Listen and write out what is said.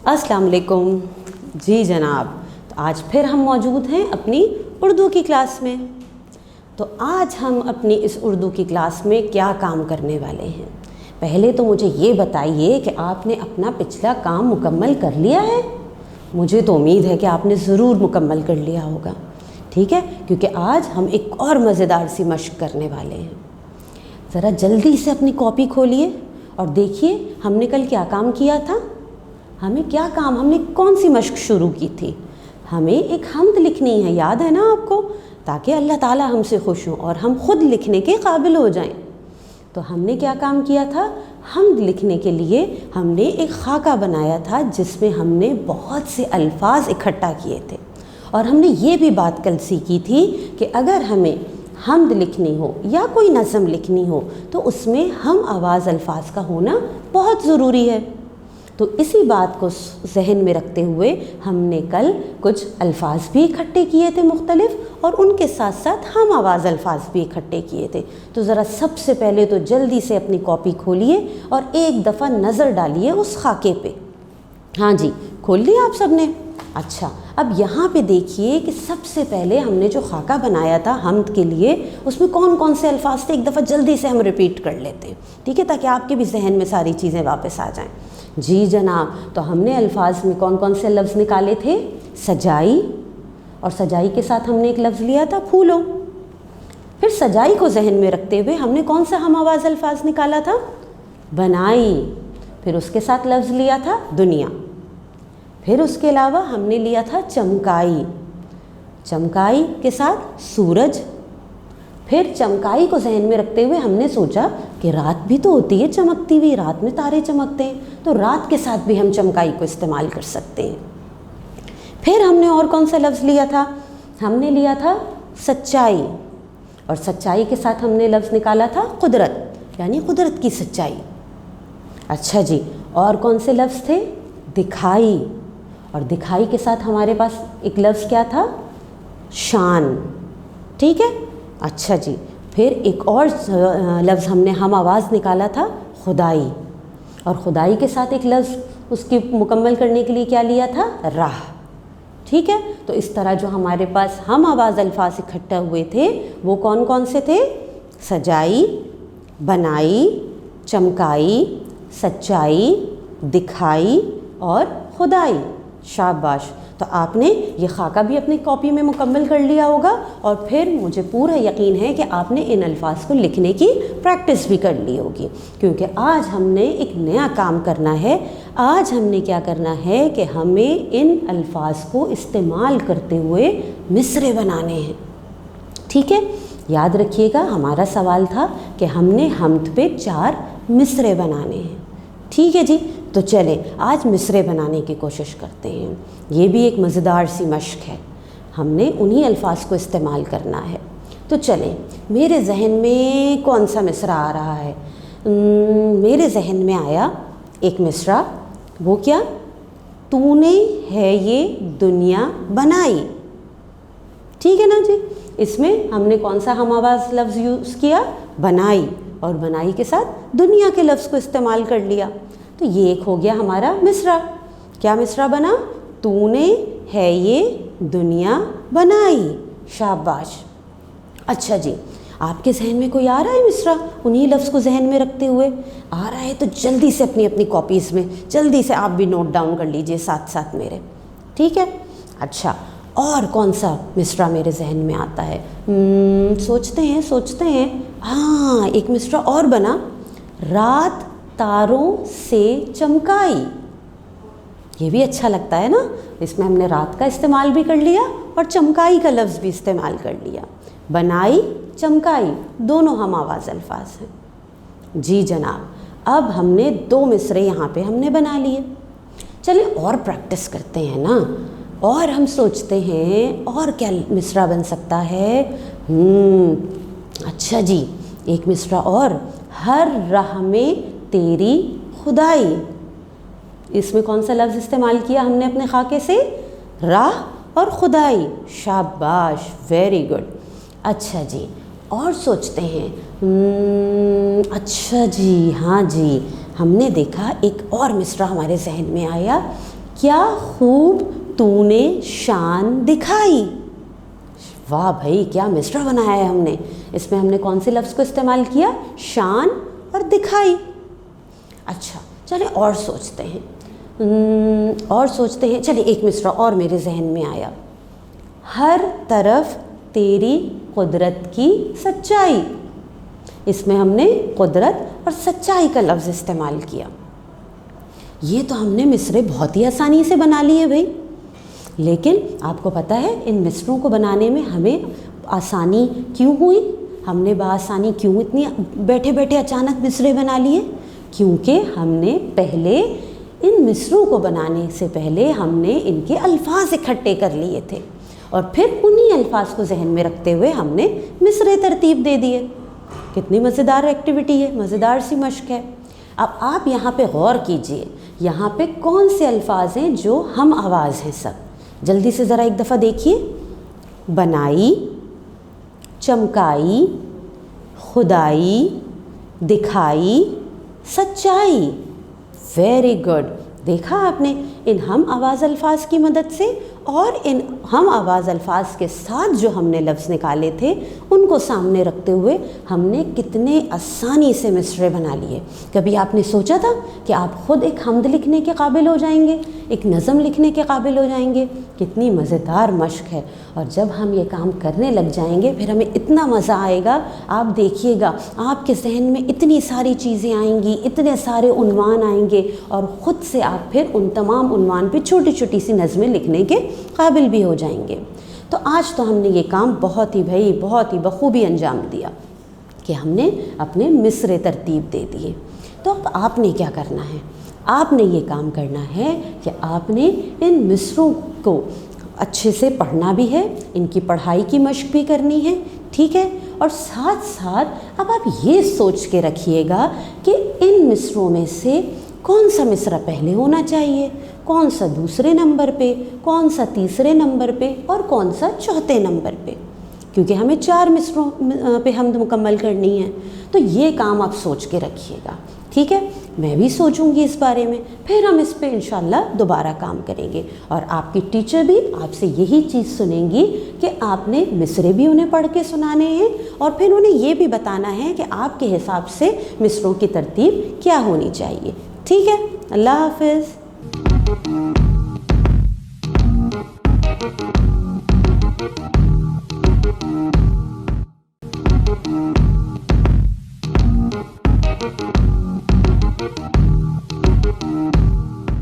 अस्सलाम वालेकुम। जी जनाब, तो आज फिर हम मौजूद हैं अपनी उर्दू की क्लास में। तो आज हम अपनी इस उर्दू की क्लास में क्या काम करने वाले हैं। पहले तो मुझे ये बताइए कि आपने अपना पिछला काम मुकम्मल कर लिया है। मुझे तो उम्मीद है कि आपने ज़रूर मुकम्मल कर लिया होगा, ठीक है, क्योंकि आज हम एक और मज़ेदार सी मश्क करने वाले हैं। ज़रा जल्दी से अपनी कॉपी खोलिए और देखिए हमने कल क्या काम किया था। हमने कौन सी मश्क शुरू की थी। हमें एक हम्द लिखनी है, याद है ना आपको, ताकि अल्लाह ताला हमसे खुश हों और हम ख़ुद लिखने के काबिल हो जाएं। तो हमने क्या काम किया था, हम्द लिखने के लिए हमने एक खाका बनाया था जिसमें हमने बहुत से अल्फाज इकट्ठा किए थे। और हमने ये भी बात कल सीखी थी कि अगर हमें हम्द लिखनी हो या कोई नज़म लिखनी हो तो उसमें हम आवाज़ अल्फाज का होना बहुत ज़रूरी है। तो इसी बात को जहन में रखते हुए हमने कल कुछ अल्फाज भी इकट्ठे किए थे मुख्तलिफ़, और उनके साथ साथ हम आवाज़ अल्फाज भी इकट्ठे किए थे। तो ज़रा सबसे पहले तो जल्दी से अपनी कॉपी खोलिए और एक दफ़ा नज़र डालिए उस खाके पे। हाँ जी, खोल लिया आप सब ने। अच्छा, अब यहाँ पे देखिए कि सबसे पहले हमने जो खाका बनाया था हम्द के लिए, उसमें कौन कौन से अल्फाज थे, एक दफ़ा जल्दी से हम रिपीट कर लेते हैं, ठीक है, ताकि आपके भी जहन में सारी चीज़ें वापस आ जाएं। जी जनाब, तो हमने अल्फाज में कौन कौन से लफ्ज़ निकाले थे, सजाई, और सजाई के साथ हमने एक लफ्ज़ लिया था फूलों। फिर सजाई को जहन में रखते हुए हमने कौन सा हम आवाज़ अल्फाज निकाला था, बनाई। फिर उसके साथ लफ्ज़ लिया था दुनिया। फिर उसके अलावा हमने लिया था चमकाई, चमकाई के साथ सूरज। फिर चमकाई को जहन में रखते हुए हमने सोचा कि रात भी तो होती है चमकती हुई, रात में तारे चमकते हैं, तो रात के साथ भी हम चमकाई को इस्तेमाल कर सकते हैं। फिर हमने और कौन सा लफ्ज़ लिया था, हमने लिया था सच्चाई, और सच्चाई के साथ हमने लफ्ज़ निकाला था कुदरत, यानी कुदरत की सच्चाई। अच्छा जी, और कौन से लफ्ज़ थे, दिखाई, और दिखाई के साथ हमारे पास एक लफ्ज़ क्या था, शान, ठीक है। अच्छा जी, फिर एक और लफ्ज़ हमने हम आवाज़ निकाला था खुदाई, और खुदाई के साथ एक लफ्ज़ उसकी मुकम्मल करने के लिए क्या लिया था, राह, ठीक है। तो इस तरह जो हमारे पास हम आवाज़ अल्फाज इकट्ठा हुए थे वो कौन कौन से थे, सजाई, बनाई, चमकाई, सच्चाई, दिखाई और खुदाई। शाबाश, तो आपने ये खाका भी अपनी कॉपी में मुकम्मल कर लिया होगा, और फिर मुझे पूरा यकीन है कि आपने इन अल्फाज को लिखने की प्रैक्टिस भी कर ली होगी, क्योंकि आज हमने एक नया काम करना है। आज हमने क्या करना है कि हमें इन अल्फाज को इस्तेमाल करते हुए मिसरे बनाने हैं, ठीक है। याद रखिएगा हमारा सवाल था कि हमने हम्द पे 4 मिसरे बनाने हैं, ठीक है जी। तो चले आज मिसरे बनाने की कोशिश करते हैं। ये भी एक मज़ेदार सी मश्क है, हमने उन्हीं अल्फाज को इस्तेमाल करना है। तो चलें, मेरे जहन में कौन सा मिसरा आ रहा है, मेरे जहन में आया एक मिसरा, वो क्या, तूने है ये दुनिया बनाई, ठीक है ना जी। इसमें हमने कौन सा हम आवाज़ लफ्ज़ यूज़ किया, बनाई, और बनाई के साथ दुनिया के लफ्ज़ को इस्तेमाल कर लिया। तो ये एक हो गया हमारा मिसरा। क्या मिसरा बना, तूने है ये दुनिया बनाई। शाबाश। अच्छा जी, आपके जहन में कोई आ रहा है मिसरा, उन्हीं लफ्ज़ को जहन में रखते हुए आ रहा है तो जल्दी से अपनी अपनी कॉपीज़ में जल्दी से आप भी नोट डाउन कर लीजिए साथ साथ मेरे, ठीक है। अच्छा, और कौन सा मिसरा मेरे जहन में आता है, सोचते हैं। हाँ, एक मिसरा और बना, रात तारों से चमकाई। ये भी अच्छा लगता है ना, इसमें हमने रात का इस्तेमाल भी कर लिया और चमकाई का लफ्ज़ भी इस्तेमाल कर लिया। बनाई, चमकाई, दोनों हम आवाज़ अल्फाज हैं। जी जनाब, अब हमने 2 मिसरे यहाँ पे हमने बना लिए। चलिए और प्रैक्टिस करते हैं ना, और हम सोचते हैं और क्या मिसरा बन सकता है। अच्छा जी, एक मिसरा और, हर राह में तेरी खुदाई। इसमें कौन सा लफ्ज़ इस्तेमाल किया हमने अपने खाके से, राह और खुदाई। शाबाश, वेरी गुड। अच्छा जी, और सोचते हैं। अच्छा जी, हाँ जी, हमने देखा एक और मिसरा हमारे जहन में आया, کیا خوب تو نے شان دکھائی. واہ بھائی کیا مصرع بنایا ہے ہم نے. اس میں ہم نے کون سے لفظ کو استعمال کیا؟ شان اور دکھائی. اچھا چلیں اور سوچتے ہیں چلیں ایک مصرع اور میرے ذہن میں آیا. ہر طرف تیری قدرت کی سچائی. اس میں ہم نے قدرت اور سچائی کا لفظ استعمال کیا. یہ تو ہم نے مصرع بہت ہی آسانی سے بنا لیے بھائی. لیکن آپ کو پتہ ہے ان مصرعوں کو بنانے میں ہمیں آسانی کیوں ہوئی؟ ہم نے بآسانی کیوں اتنی بیٹھے بیٹھے اچانک مصرع بنا لیے؟ کیونکہ ہم نے پہلے ان مصرعوں کو بنانے سے پہلے ہم نے ان کے الفاظ اکٹھے کر لیے تھے اور پھر انہی الفاظ کو ذہن میں رکھتے ہوئے ہم نے مصرع ترتیب دے دیے. کتنی مزیدار ایکٹیویٹی ہے، مزیدار سی مشق ہے. اب آپ یہاں پہ غور کیجئے، یہاں پہ کون سے الفاظ ہیں جو ہم آواز ہیں؟ سب جلدی سے ذرا ایک دفعہ دیکھیے. بنائی، چمکائی، خدائی، دکھائی، سچائی. Very good. دیکھا آپ نے ان ہم آواز الفاظ کی مدد سے اور ان ہم آواز الفاظ کے ساتھ جو ہم نے لفظ نکالے تھے ان کو سامنے رکھتے ہوئے ہم نے کتنے آسانی سے مصرع بنا لیے. کبھی آپ نے سوچا تھا کہ آپ خود ایک حمد لکھنے کے قابل ہو جائیں گے، ایک نظم لکھنے کے قابل ہو جائیں گے؟ کتنی مزیدار مشق ہے. اور جب ہم یہ کام کرنے لگ جائیں گے پھر ہمیں اتنا مزہ آئے گا. آپ دیکھیے گا آپ کے ذہن میں اتنی ساری چیزیں آئیں گی، اتنے سارے عنوان آئیں گے اور خود سے آپ پھر ان تمام عنوان پہ چھوٹی چھوٹی سی نظمیں لکھنے کے قابل بھی ہو جائیں گے. تو آج تو ہم نے یہ کام بہت ہی بخوبی انجام دیا کہ ہم نے اپنے مصرع ترتیب دے دیے. تو اب آپ نے کیا کرنا ہے؟ آپ نے یہ کام کرنا ہے کہ آپ نے ان مصرعوں کو اچھے سے پڑھنا بھی ہے، ان کی پڑھائی کی مشق بھی کرنی ہے، ٹھیک ہے؟ اور ساتھ ساتھ اب آپ یہ سوچ کے رکھیے گا کہ ان مصرعوں میں سے کون سا مصرع پہلے ہونا چاہیے، کون سا دوسرے نمبر پہ، کون سا تیسرے نمبر پہ اور کون سا چوتھے نمبر پہ، کیونکہ ہمیں 4 مصرعوں پہ حمد مکمل کرنی ہے. تو یہ کام آپ سوچ کے رکھیے گا، ٹھیک ہے؟ میں بھی سوچوں گی اس بارے میں، پھر ہم اس پہ انشاءاللہ دوبارہ کام کریں گے. اور آپ کی ٹیچر بھی آپ سے یہی چیز سنیں گی کہ آپ نے مصرع بھی انہیں پڑھ کے سنانے ہیں اور پھر انہیں یہ بھی بتانا ہے کہ آپ کے حساب سے مصرعوں کی ترتیب کیا ہونی چاہیے. ٹھیک ہے؟ اللہ حافظ.